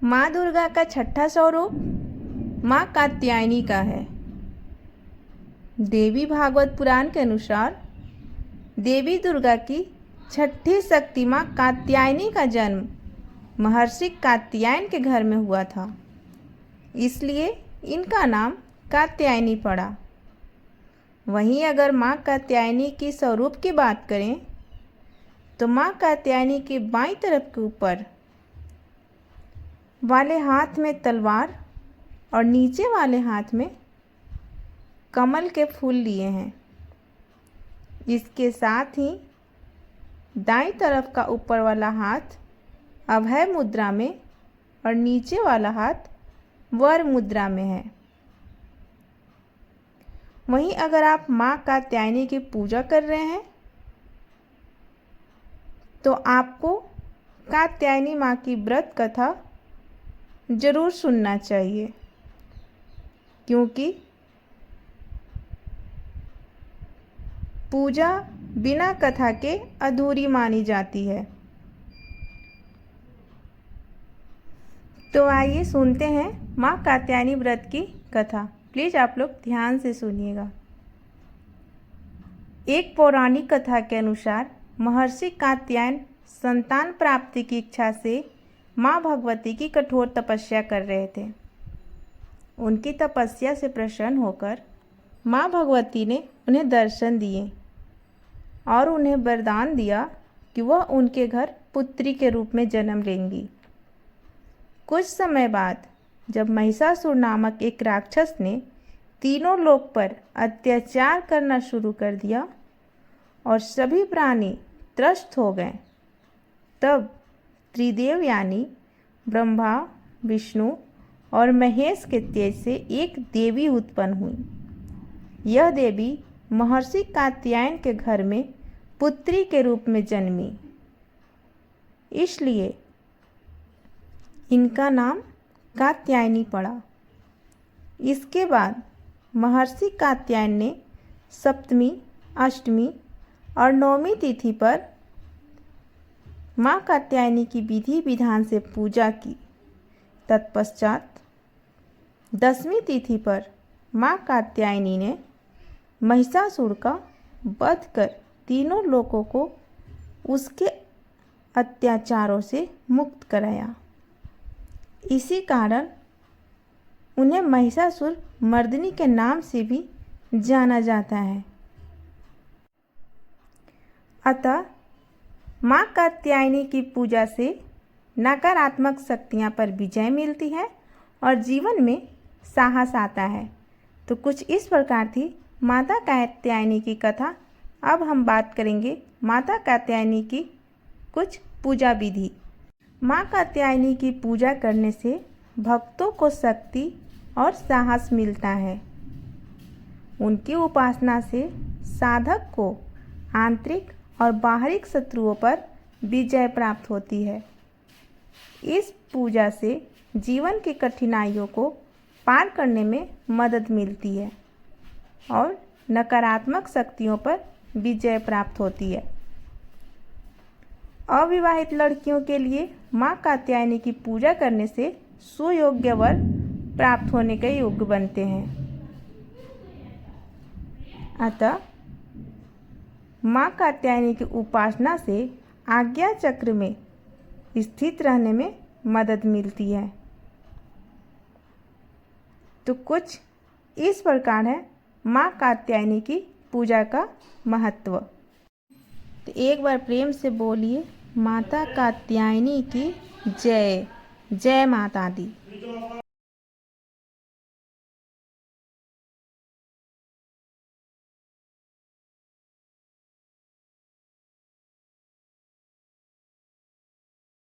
माँ दुर्गा का छठा स्वरूप माँ कात्यायनी का है। देवी भागवत पुराण के अनुसार देवी दुर्गा की छठी शक्ति माँ कात्यायनी का जन्म महर्षि कात्यायन के घर में हुआ था, इसलिए इनका नाम कात्यायनी पड़ा। वहीं अगर माँ कात्यायनी की स्वरूप की बात करें तो माँ कात्यायनी के बाईं तरफ के ऊपर वाले हाथ में तलवार और नीचे वाले हाथ में कमल के फूल लिए हैं। इसके साथ ही दाईं तरफ का ऊपर वाला हाथ अभय मुद्रा में और नीचे वाला हाथ वर मुद्रा में है। वहीं अगर आप माँ कात्यायनी की पूजा कर रहे हैं तो आपको कात्यायनी माँ की व्रत कथा जरूर सुनना चाहिए, क्योंकि पूजा बिना कथा के अधूरी मानी जाती है। तो आइए सुनते हैं माँ कात्यायनी व्रत की कथा। प्लीज़ आप लोग ध्यान से सुनिएगा। एक पौराणिक कथा के अनुसार महर्षि कात्यायन संतान प्राप्ति की इच्छा से माँ भगवती की कठोर तपस्या कर रहे थे। उनकी तपस्या से प्रसन्न होकर माँ भगवती ने उन्हें दर्शन दिए और उन्हें वरदान दिया कि वह उनके घर पुत्री के रूप में जन्म लेंगी। कुछ समय बाद जब महिषासुर नामक एक राक्षस ने तीनों लोक पर अत्याचार करना शुरू कर दिया और सभी प्राणी त्रस्त हो गए, तब त्रिदेव यानी ब्रह्मा, विष्णु और महेश के तेज से एक देवी उत्पन्न हुई। यह देवी महर्षि कात्यायन के घर में पुत्री के रूप में जन्मी, इसलिए इनका नाम कात्यायनी पड़ा। इसके बाद महर्षि कात्यायन ने सप्तमी, अष्टमी और नवमी तिथि पर माँ कात्यायनी की विधि विधान से पूजा की। तत्पश्चात दसवीं तिथि पर माँ कात्यायनी ने महिषासुर का वध कर तीनों लोगों को उसके अत्याचारों से मुक्त कराया। इसी कारण उन्हें महिषासुर मर्दिनी के नाम से भी जाना जाता है। अतः माँ कात्यायनी की पूजा से नकारात्मक शक्तियाँ पर विजय मिलती है और जीवन में साहस आता है। तो कुछ इस प्रकार थी माता कात्यायनी की कथा। अब हम बात करेंगे माता कात्यायनी की कुछ पूजा विधि। माँ कात्यायनी की पूजा करने से भक्तों को शक्ति और साहस मिलता है। उनकी उपासना से साधक को आंतरिक और बाहरी शत्रुओं पर विजय प्राप्त होती है। इस पूजा से जीवन की कठिनाइयों को पार करने में मदद मिलती है और नकारात्मक शक्तियों पर विजय प्राप्त होती है। अविवाहित लड़कियों के लिए माँ कात्यायनी की पूजा करने से सुयोग्य वर प्राप्त होने के योग्य बनते हैं। अतः माँ कात्यायनी की उपासना से आज्ञा चक्र में स्थित रहने में मदद मिलती है। तो कुछ इस प्रकार है माँ कात्यायनी की पूजा का महत्व। तो एक बार प्रेम से बोलिए माता कात्यायनी की जय। जय माता दी।